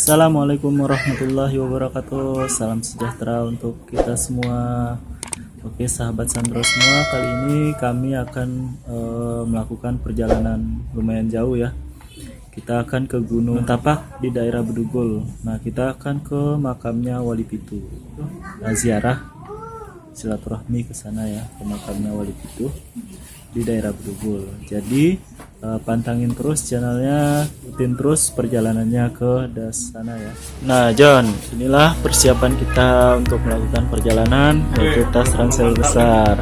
Assalamualaikum warahmatullahi wabarakatuh. Salam sejahtera untuk kita semua. Oke, sahabat Sandro semua, kali ini kami akan melakukan perjalanan lumayan jauh ya. Kita akan ke Gunung Tapak di daerah Bedugul. Nah, kita akan ke makamnya Wali Pitu. Nah, ziarah silaturahmi ke sana ya, ke makamnya Wali Pitu di daerah Bedugul. Jadi pantangin terus channelnya, ikutin terus perjalanannya ke sana ya. Nah John, inilah persiapan kita untuk melakukan perjalanan, yaitu tas ransel besar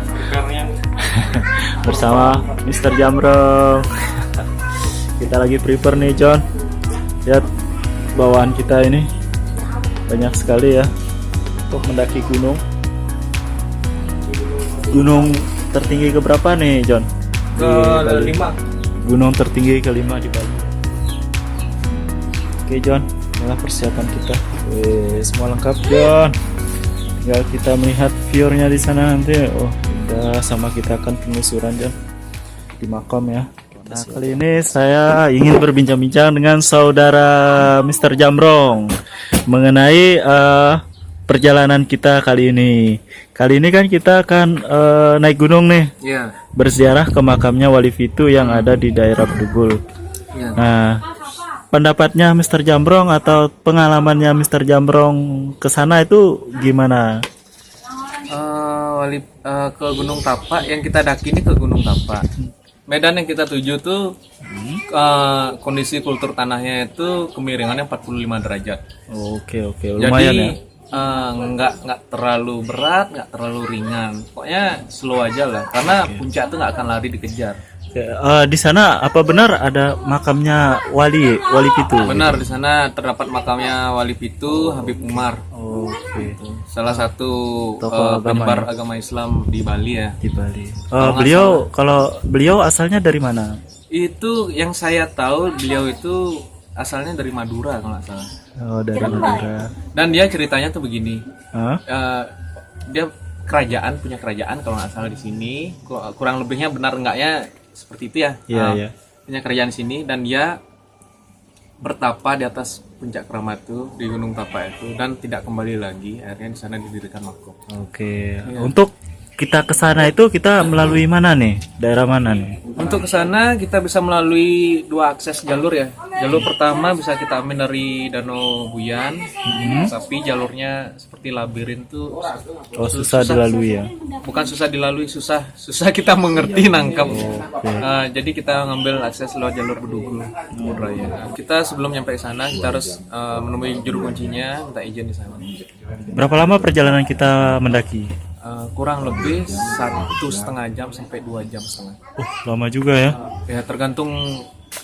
bersama Mr. Jamrong. Kita lagi prepare nih John. Lihat bawaan kita ini banyak sekali ya untuk mendaki gunung. Gunung tertinggi keberapa nih John? Ke-5. Gunung tertinggi kelima di Bali. Oke John, inilah persiapan kita. Semua lengkap John. Tinggal kita melihat view-nya di sana nanti. Oh, udah, sama kita akan penelusuran John di makam ya. Nah, kali ini saya ingin berbincang-bincang dengan saudara Mr. Jamrong mengenai perjalanan kita kali ini. Kali ini kan kita akan naik gunung nih. Iya. Berziarah ke makamnya Wali Pitu yang ada di daerah Bedugul. Iya. Nah, pendapatnya Mr. Jamrong atau pengalamannya Mr. Jamrong ke sana itu gimana? Ke Gunung Tapak, yang kita daki ini ke Gunung Tapak. Medan yang kita tuju tuh kondisi kultur tanahnya itu kemiringannya 45 derajat. Oke, lumayan Jadi, ya. nggak terlalu berat, nggak terlalu ringan. Pokoknya slow aja lah, karena puncak tuh nggak akan lari dikejar. Di sana apa benar ada makamnya Wali Pitu? Benar, di sana terdapat makamnya Wali Pitu Habib Umar. Oke. Salah satu Tokoh penyebar agama Islam di Bali ya. Di Bali. Kalau Kalau beliau asalnya dari mana? Itu yang saya tahu, beliau itu asalnya dari Madura kalau nggak salah. Oh, dari Madura. Dan dia ceritanya tuh begini. Hah? Dia punya kerajaan kalau nggak salah di sini. Kurang lebihnya benar enggaknya seperti itu ya. Iya. Punya kerajaan di sini dan dia bertapa di atas puncak Keramat itu di Gunung Tapak itu dan tidak kembali lagi. Akhirnya di sana didirikan makom. Oke. Iya. Untuk kita ke sana itu kita melalui mana nih? Daerah mana nih? Untuk ke sana kita bisa melalui 2 akses jalur ya. Jalur pertama bisa kita ambil dari Danau Buyan, tapi jalurnya seperti labirin tuh. Oh, susah dilalui ya. Bukan susah dilalui, susah kita mengerti nangkap. Jadi kita ngambil akses lewat jalur Bedugul Raya. Kita sebelum nyampe ke sana kita harus menemui juru kuncinya, minta izin di sana. Berapa lama perjalanan kita mendaki? Kurang lebih 1,5 jam sampai 2 jam setengah. Lama juga ya. Ya tergantung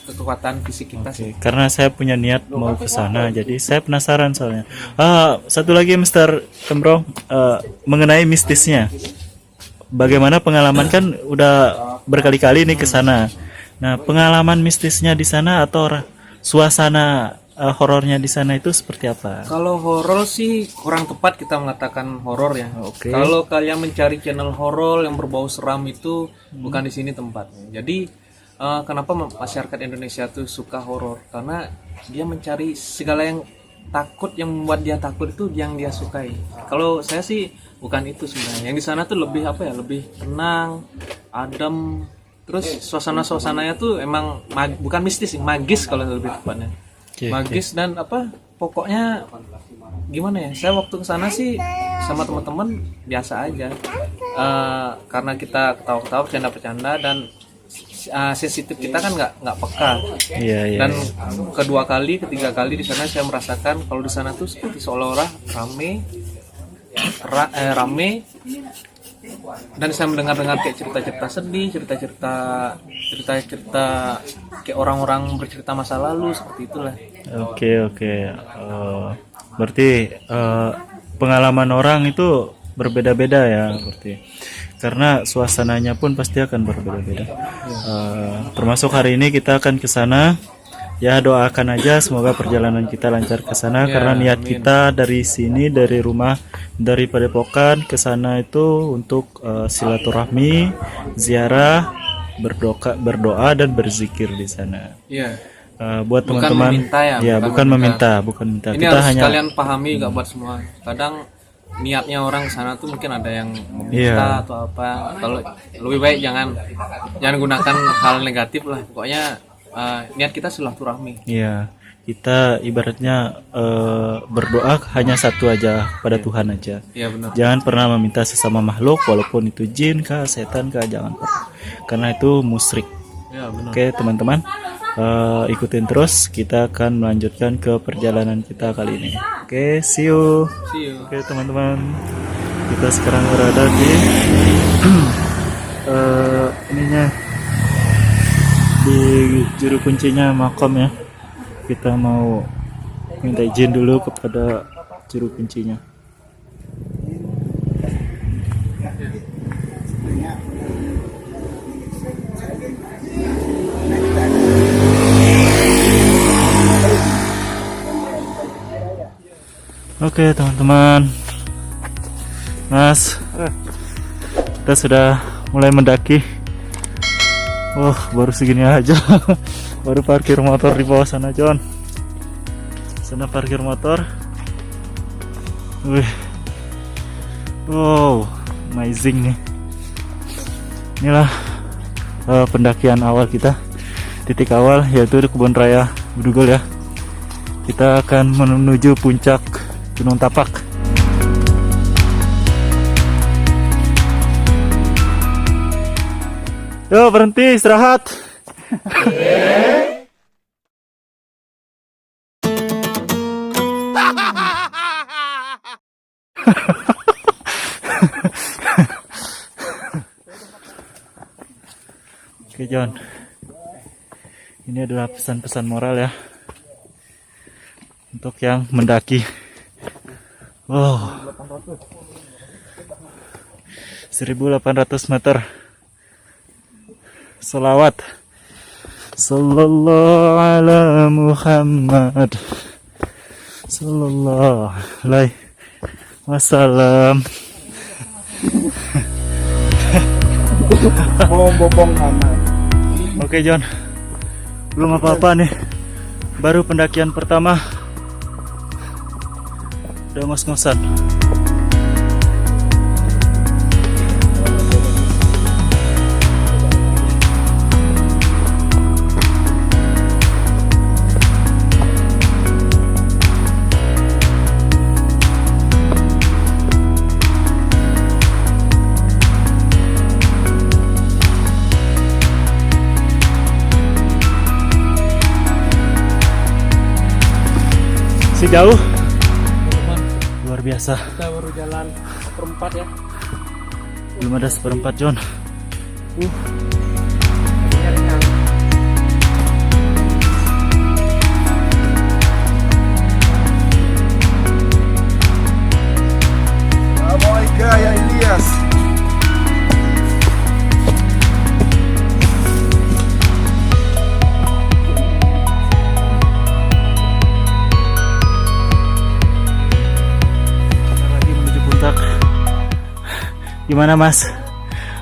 kekuatan fisik kita sih. Karena saya punya niat mau ke sana, jadi saya penasaran soalnya. Satu lagi Mr. Jamrong, mengenai mistisnya. Bagaimana pengalaman, kan udah berkali-kali nih ke sana. Nah, pengalaman mistisnya di sana atau suasana horornya di sana itu seperti apa? Kalau horor sih kurang tepat kita mengatakan horor ya. Oke. Kalau kalian mencari channel horor yang berbau seram itu bukan di sini tempatnya. Jadi kenapa masyarakat Indonesia tuh suka horor? Karena dia mencari segala yang takut, yang membuat dia takut itu yang dia sukai. Kalau saya sih bukan itu sebenarnya. Yang di sana tuh lebih apa ya? Lebih tenang, adem. Terus suasana-suasananya tuh emang bukan mistis, magis kalau lebih tepatnya. Magis dan apa? Pokoknya gimana ya? Saya waktu ke sana sih sama teman-teman biasa aja. Karena kita ketawa-ketawa, bercanda-bercanda dan sensitif kita kan nggak peka. Iya. Dan ketiga kali di sana saya merasakan kalau di sana tuh seperti seolah-olah rame dan saya mendengar kayak cerita-cerita sedih, cerita-cerita kayak orang-orang bercerita masa lalu seperti itulah. Oke. Berarti pengalaman orang itu berbeda-beda ya, berarti. Karena suasananya pun pasti akan berbeda-beda. Termasuk hari ini kita akan ke sana. Ya, doakan aja semoga perjalanan kita lancar ke sana, karena niat kita dari sini, dari rumah, dari Padepokan ke sana itu untuk silaturahmi, ziarah, berdoa dan berzikir di sana. Iya. buat Bukan teman-teman meminta ya, ya, bukan bukan meminta. Ini Kita harus hanya kalian pahami gak buat semua. Kadang niatnya orang sana tuh mungkin ada yang meminta Iya. atau apa. Kalau lebih baik jangan gunakan hal negatif lah. Pokoknya niat kita silaturahmi. Iya, kita ibaratnya berdoa hanya satu aja pada Tuhan aja. Iya benar. Jangan pernah meminta sesama makhluk, walaupun itu jin kah, setan kah, jangan pernah. Karena itu musyrik. Iya benar. Oke teman-teman, ikutin terus. Kita akan melanjutkan ke perjalanan kita kali ini. Oke, see you. See you. Oke teman-teman, kita sekarang berada di ininya, di juru kuncinya makom ya. Kita mau minta izin dulu kepada juru kuncinya. Oke teman-teman, Mas, kita sudah mulai mendaki. Baru segini aja. Baru parkir motor di bawah sana, John. Sana parkir motor. Wih. Wow, amazing nih. Inilah pendakian awal kita. Titik awal yaitu di Kebun Raya Bedugul ya. Kita akan menuju puncak Gunung Tapak. Yo, berhenti istirahat. Oke John, ini adalah pesan-pesan moral ya untuk yang mendaki. 1800 meter. Salawat sallallahu ala Muhammad sallallahu alaihi wasallam. Bom-bom aman. Oke John, belum apa-apa nih, baru pendakian pertama udah ngos-ngosan. Jauh, luar biasa. Kita baru jalan seperempat ya. Belum ada seperempat John. Assalamualaikum ya Ilyas. Gimana Mas?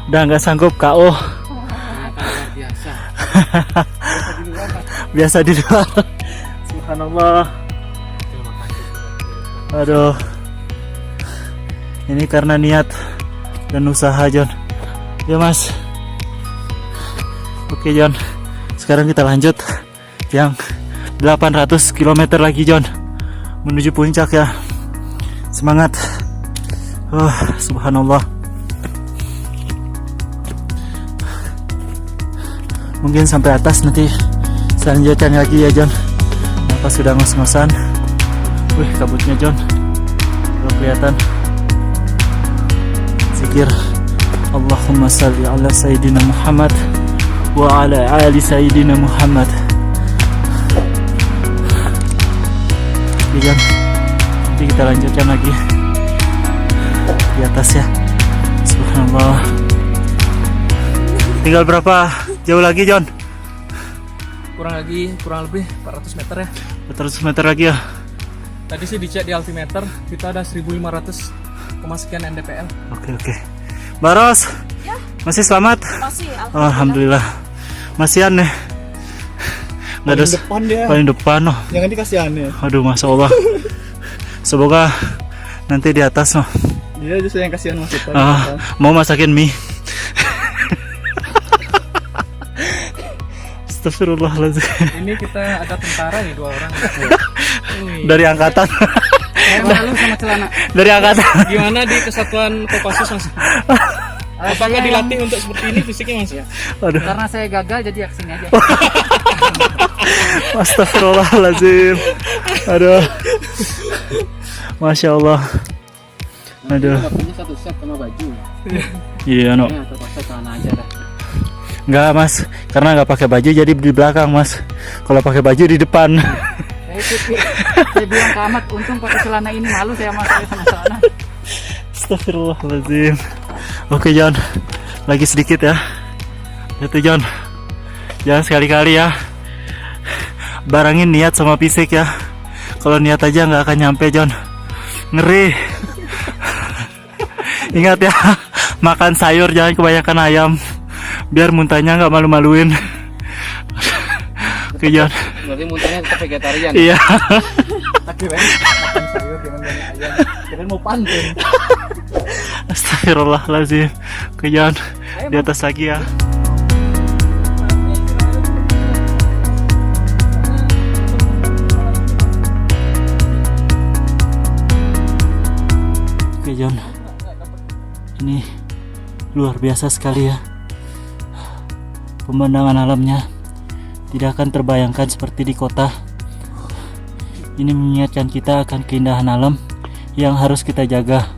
Udah nggak sanggup KO? Biasa. Biasa di luar. Subhanallah. Aduh. Ini karena niat dan usaha John. Ya Mas. Oke John. Sekarang kita lanjut yang 800 km lagi John. Menuju puncak ya. Semangat. Subhanallah. Mungkin sampai atas nanti selanjutnya lagi ya John. Apa sudah ngos-ngosan? Wih, kabutnya John, belum kelihatan. Zikir Allahumma salli ala Sayyidina Muhammad wa ala ali Sayyidina Muhammad. Oke John, nanti kita lanjutkan lagi di atas ya. Subhanallah. Tinggal berapa jauh lagi John? Kurang lebih 400 meter ya. 400 meter lagi ya. Tadi sih dicek di altimeter kita ada 1500 sekian NDPL. Oke. Baros, Ya. masih selamat? Masih, Alhamdulillah. Masihan nih. Nggak ada depan dia. paling depan oh. Jangan dikasihannya. Aduh, masya Allah. Semoga nanti di atas noh. Dia justru yang kasihan Mas Ipon. Mau masakin mie. Astagfirullahaladzim. Ini kita ada tentara nih 2 orang. Dari angkatan. Malu sama celana. Dari angkatan. Gimana di kesatuan Kopassus Mas? Apakah dilatih untuk seperti ini fisiknya Mas? Aduh. Karena saya gagal jadi kesini aja. Astagfirullahaladzim. Aduh. Masya Allah. Aduh. Punya satu set sama baju. Iya no. Ya, terpaksa celana aja dah. Enggak mas, karena nggak pakai baju jadi di belakang mas. Kalau pakai baju di depan. Saya bilang ke Ahmad, untung pakai celana ini, malu saya sama celana. Astagfirullahaladzim. Oke John, lagi sedikit ya. Itu John, jangan sekali-kali ya barangin niat sama fisik ya. Kalau niat aja nggak akan nyampe John. Ngeri. Ingat ya, makan sayur jangan kebanyakan ayam, biar muntahnya nggak malu-maluin. Oke John. Berarti muntahnya tetap vegetarian. Iya. Tapi makan sayur jangan banyak ayam. Kirain mau pantun. Astagfirullahaladzim. Oke John, di atas lagi ya. Oke John, ini luar biasa sekali ya. Pemandangan alamnya tidak akan terbayangkan seperti di kota. Ini mengingatkan kita akan keindahan alam yang harus kita jaga.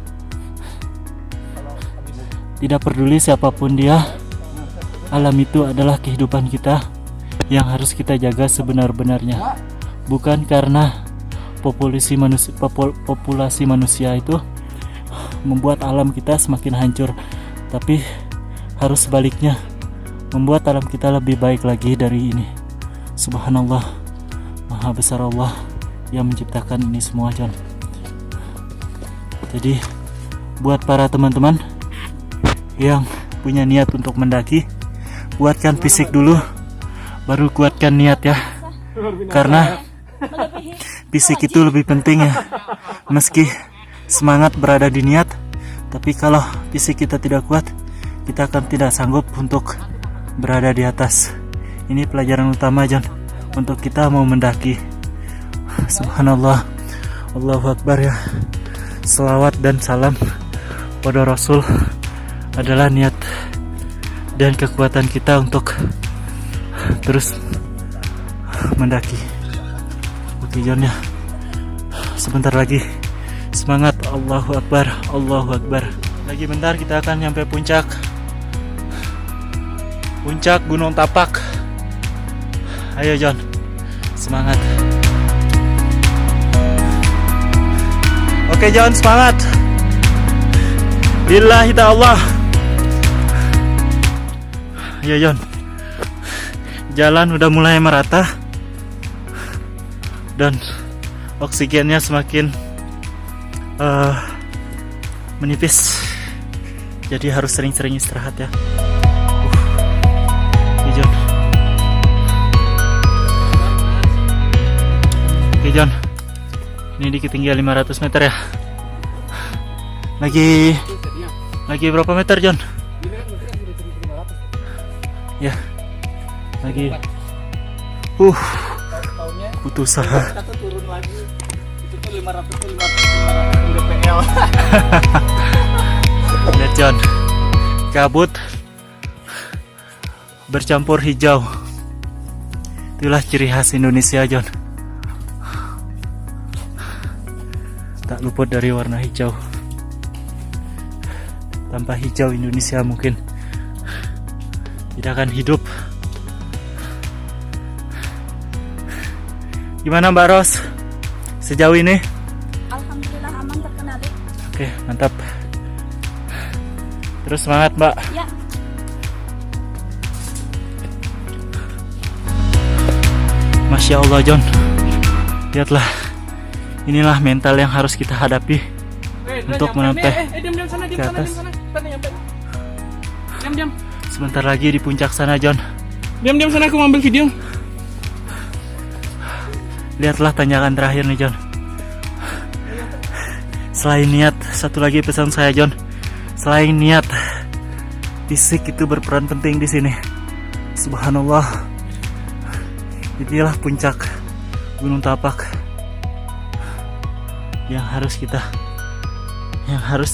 Tidak peduli siapapun dia, alam itu adalah kehidupan kita yang harus kita jaga sebenar-benarnya. Bukan karena populasi manusia itu membuat alam kita semakin hancur, tapi harus sebaliknya, membuat alam kita lebih baik lagi dari ini. Subhanallah, maha besar Allah yang menciptakan ini semua John. Jadi buat para teman-teman yang punya niat untuk mendaki, kuatkan fisik dulu, baru kuatkan niat ya. Karena fisik itu lebih penting ya. Meski semangat berada di niat, tapi kalau fisik kita tidak kuat, kita akan tidak sanggup untuk berada di atas. Ini pelajaran utama John untuk kita mau mendaki. Subhanallah, Allahu Akbar ya. Selawat dan salam pada Rasul adalah niat dan kekuatan kita untuk terus mendaki. Oke John ya, sebentar lagi. Semangat, Allahu Akbar, Allahu Akbar. Lagi bentar kita akan nyampe puncak Gunung Tapak. Ayo John, semangat. Oke John, semangat. Billahi ta'ala. Ayo John, jalan udah mulai merata dan oksigennya semakin menipis, jadi harus sering-sering istirahat ya. John. Oke John, ini di ketinggian 500 meter ya. Lagi berapa meter John? Ya, lagi butuh usaha. Turun lagi. Itu tuh 500 DPL. Lihat John, kabut bercampur hijau. Itulah ciri khas Indonesia John. Tak luput dari warna hijau. Tanpa hijau Indonesia mungkin tidak akan hidup. Gimana Mbak Ros sejauh ini? Alhamdulillah aman, terkendali. Oke, mantap. Terus semangat Mbak. Ya. Masya Allah John, lihatlah, inilah mental yang harus kita hadapi untuk mencapai ke atas. Diam. Sebentar lagi di puncak sana John. Diam sana, aku mau ambil video. Lihatlah tanjakan terakhir nih John. Selain niat, satu lagi pesan saya John. Selain niat, fisik itu berperan penting di sini. Subhanallah. Inilah puncak Gunung Tapak yang harus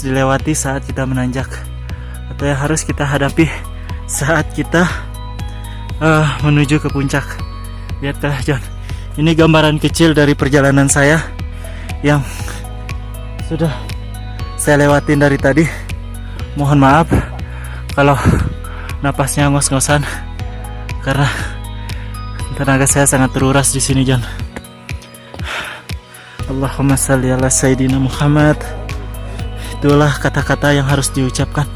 dilewati saat kita menanjak, atau yang harus kita hadapi saat kita menuju ke puncak. Lihatlah John, ini gambaran kecil dari perjalanan saya yang sudah saya lewatin dari tadi. Mohon maaf kalau napasnya ngos-ngosan karena tenaga saya sangat teruras di sini John. Allahumma salli ala Sayyidina Muhammad. Itulah kata-kata yang harus diucapkan,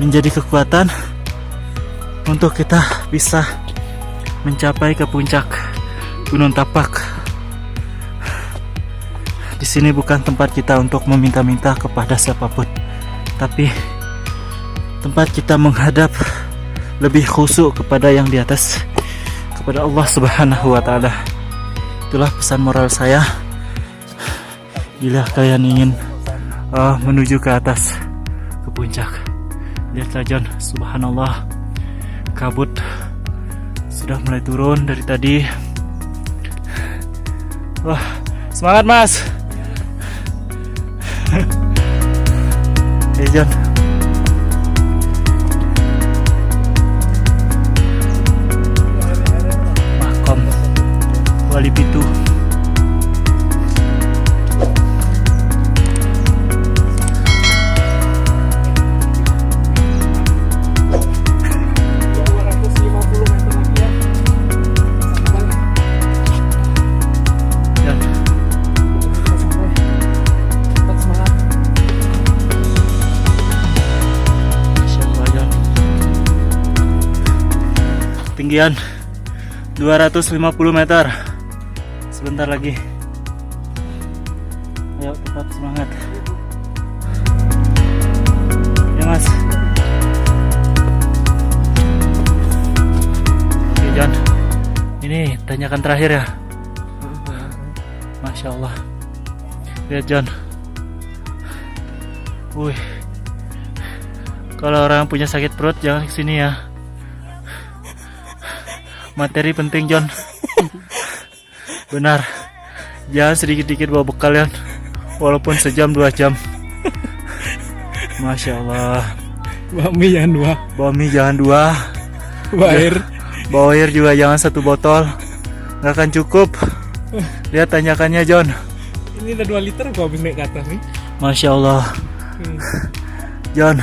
menjadi kekuatan untuk kita bisa mencapai ke puncak Gunung Tapak. Di sini bukan tempat kita untuk meminta-minta kepada siapapun, tapi tempat kita menghadap lebih khusyuk kepada yang di atas, kepada Allah Subhanahu wa Ta'ala. Itulah pesan moral saya. Bila kalian ingin menuju ke atas, ke puncak, lihatlah John, subhanallah, kabut sudah mulai turun dari tadi. Wah, semangat Mas. Hey John, Makom Wali Pitu. Ketinggian 250 meter. Sebentar lagi. Ayo tetap semangat. Ya Mas. Oke John, ini tanjakan terakhir ya. Masya Allah. Lihat John. Wih. Kalau orang punya sakit perut jangan kesini ya. Materi penting John. Benar. Jangan sedikit-dikit bawa bekal ya. Walaupun sejam 2 jam. Masya Allah. Bawa mie jangan 2. Bawa mie jangan 2. Bawa air. Bawa air juga jangan 1 botol. Nggak akan cukup. Lihat tanjakannya John. Ini udah 2 liter gua habis naik ke atas nih. Masya Allah. John,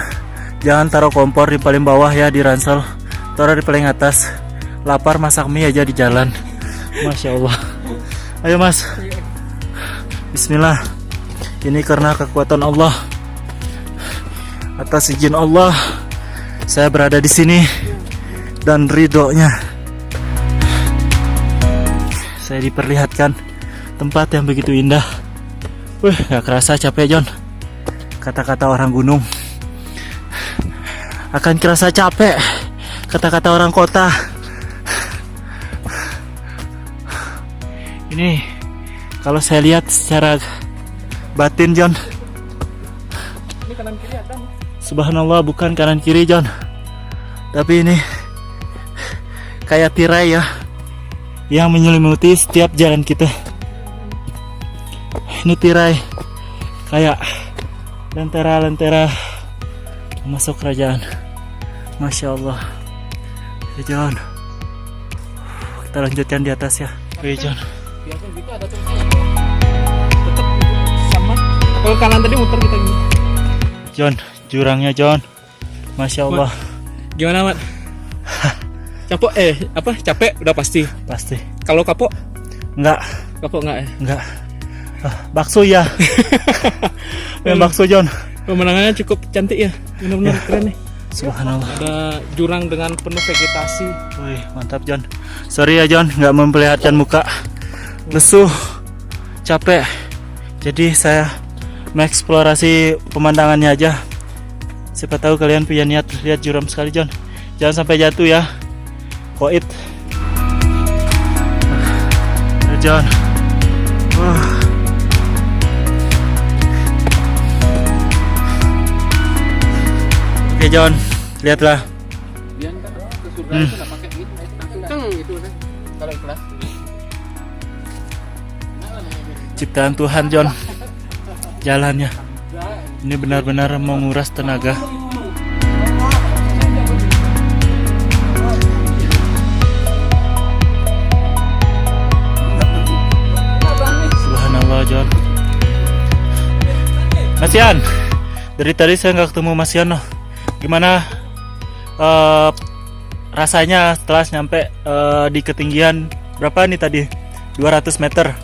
jangan taruh kompor di paling bawah ya, di ransel. Taruh di paling atas. Lapar masak mie aja di jalan. Masya Allah. Ayo Mas. Bismillah. Ini karena kekuatan Allah. Atas izin Allah saya berada di sini dan ridhonya saya diperlihatkan tempat yang begitu indah. Gak kerasa capek John. Kata-kata orang gunung akan kerasa capek. Kata-kata orang kota. Ini kalau saya lihat secara batin John, Ini kanan kiri ada. subhanallah, bukan kanan kiri John, tapi ini kayak tirai ya, yang menyelimuti setiap jalan kita. Ini tirai kayak lentera-lentera masuk kerajaan. Masya Allah. Oke John, kita lanjutkan di atas ya. Oke John. Biasa gitu ada tuh. Tetap sama. Kalau kanan tadi muter kita gini. John, jurangnya John. Masya Allah. Gimana, Mat? Capek capek udah pasti. Pasti. Kalau kapok? Enggak. Kapok enggak ya? Enggak. Bakso ya. Bakso John. Pemandangannya cukup cantik ya. Benar-benar keren nih. Subhanallah. Ada jurang dengan penuh vegetasi. Wih, mantap John. Sorry ya John, nggak memperlihatkan muka. Lesu, capek. Jadi saya mengeksplorasi pemandangannya aja. Siapa tahu kalian punya niat lihat juram sekali John. Jangan sampai jatuh ya. Koit. John. Oke John, lihatlah. Biar kan ke surga itu nggak pakai gitu, kenceng gitu kan. Kalau ikhlas. Ciptaan Tuhan John. Jalannya ini benar-benar menguras tenaga. Subhanallah John. Mas Yan, dari tadi saya nggak ketemu Mas Yan. Gimana rasanya setelah nyampe di ketinggian berapa nih tadi? 200 meter.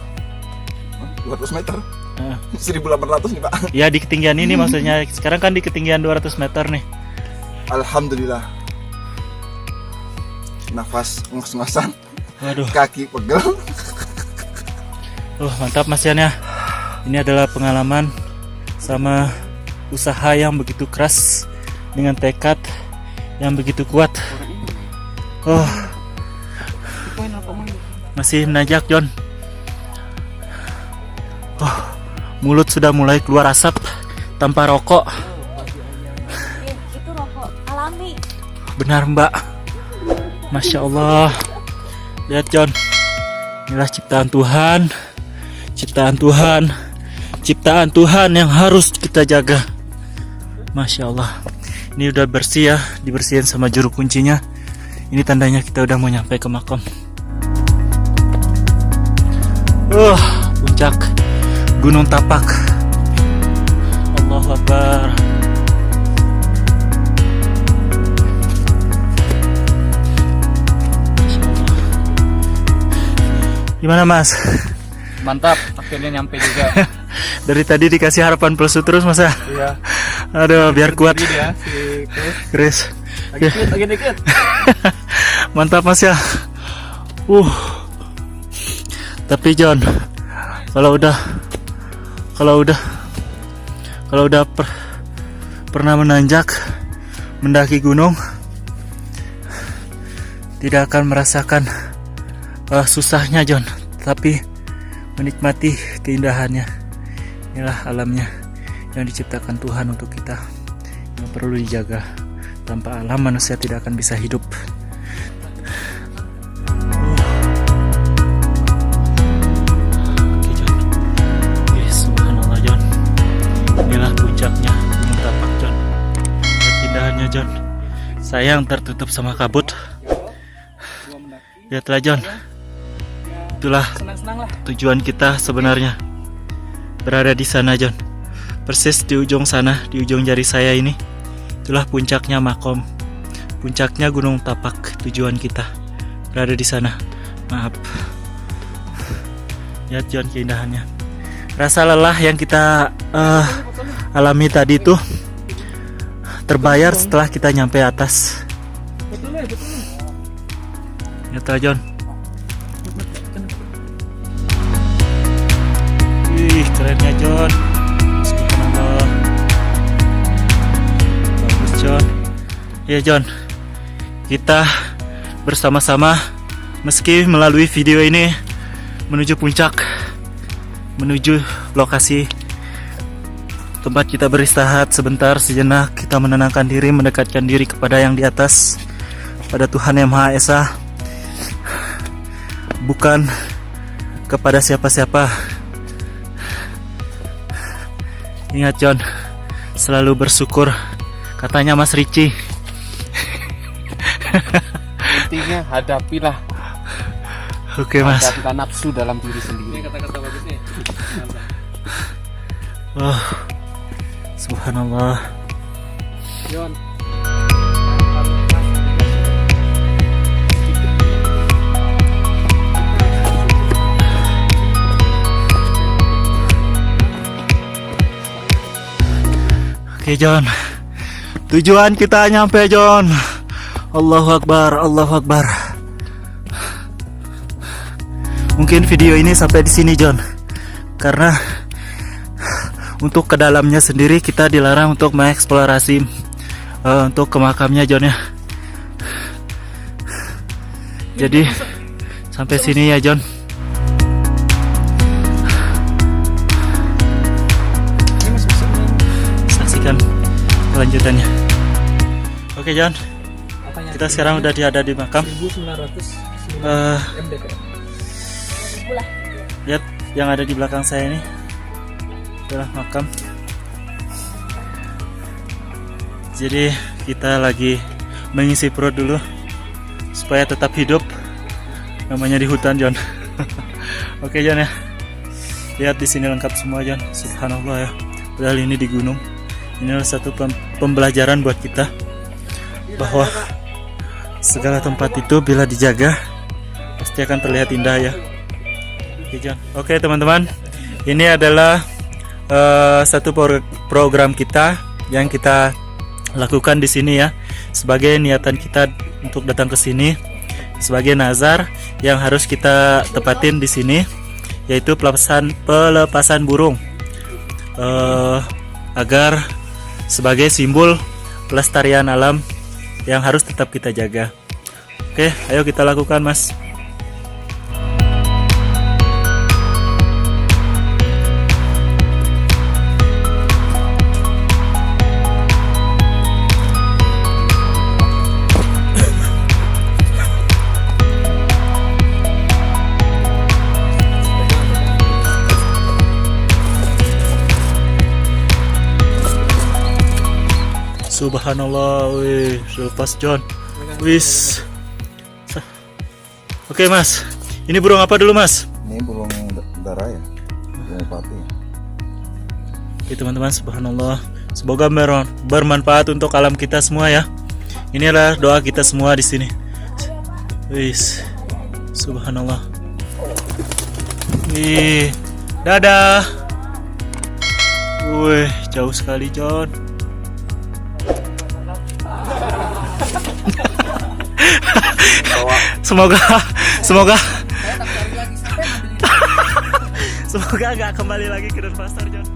200 meter? Nah. 1800 nih Pak. Ya di ketinggian ini maksudnya. Sekarang kan di ketinggian 200 meter nih. Alhamdulillah. Nafas ngos-ngosan, Waduh. kaki pegel. Mantap Mas Yan ya. Ini adalah pengalaman sama usaha yang begitu keras dengan tekad yang begitu kuat. Masih menanjak John. Mulut sudah mulai keluar asap tanpa rokok. Itu rokok alami. Benar Mbak. Masya Allah. Lihat John. Inilah ciptaan Tuhan. Ciptaan Tuhan. Ciptaan Tuhan yang harus kita jaga. Masya Allah. Ini udah bersih ya. Dibersihin sama juru kuncinya. Ini tandanya kita udah mau nyampe ke makam. Puncak Gunung Tapak. Allahu Akbar. Gimana Mas? Mantap, akhirnya nyampe juga. Dari tadi dikasih harapan palsu terus Mas ya? Iya. Aduh, biar kuat. Ya, si Chris. lagi dikit. Mantap Mas ya. Tapi John, kalau udah pernah menanjak mendaki gunung, tidak akan merasakan susahnya John, tapi menikmati keindahannya. Inilah alamnya yang diciptakan Tuhan untuk kita, yang perlu dijaga. Tanpa alam manusia tidak akan bisa hidup. Oke John. Subhanallah John. Inilah puncaknya Gunung Tapak John. Lihat keindahannya John. Sayang tertutup sama kabut. Lihatlah John. Itulah tujuan kita sebenarnya. Berada di sana John. Persis di ujung sana, di ujung jari saya ini. Itulah puncaknya makom. Puncaknya Gunung Tapak, tujuan kita. Berada di sana. Maaf. Lihat John keindahannya. Rasa lelah yang kita alami tadi itu terbayar setelah kita nyampe atas. Lihatlah John. Wih, kerennya John. Subhanallah. Bagus John. Ya John, kita bersama-sama meski melalui video ini menuju puncak, menuju lokasi tempat kita beristirahat sebentar, sejenak. Kita menenangkan diri, mendekatkan diri kepada yang di atas, pada Tuhan Yang Maha Esa, bukan kepada siapa-siapa. Ingat John, selalu bersyukur, katanya Mas Ricci. Intinya hadapilah. Oke Mas. Hadapilah nafsu dalam diri sendiri. Ini kata-kata bagusnya. Subhanallah. John. Oke John, tujuan kita nyampe John. Allahu Akbar, Allahu Akbar. Mungkin video ini sampai di sini John, karena untuk ke dalamnya sendiri kita dilarang untuk mengeksplorasi untuk ke makamnya John ya. Jadi sampai sini ya John. kelanjutannya. Oke John, Apanya? kita sekarang udah ada di makam. 1909 Eh, MDPR. Lihat yang ada di belakang saya ini adalah makam. Jadi kita lagi mengisi perut dulu supaya tetap hidup. Namanya di hutan John. Oke John ya. Lihat di sini lengkap semua John. Subhanallah ya. Padahal ini di gunung. Ini adalah satu pembelajaran buat kita bahwa segala tempat itu bila dijaga pasti akan terlihat indah ya. Oke John. Oke teman-teman. Ini adalah satu program kita yang kita lakukan di sini ya, sebagai niatan kita untuk datang ke sini, sebagai nazar yang harus kita tepatin di sini, yaitu pelepasan burung, agar sebagai simbol pelestarian alam yang harus tetap kita jaga. Oke, ayo kita lakukan Mas. Subhanallah, wih, lepas John. Wis. Oke Mas, ini burung apa dulu Mas? Ini burung darah ya, burung pati. Oke teman-teman, subhanallah. Semoga bermanfaat untuk alam kita semua ya. Ini adalah doa kita semua di sini. Wis, subhanallah. Wih, dadah. Wih, jauh sekali John. Semoga semoga nggak kembali lagi ke Denpasar John.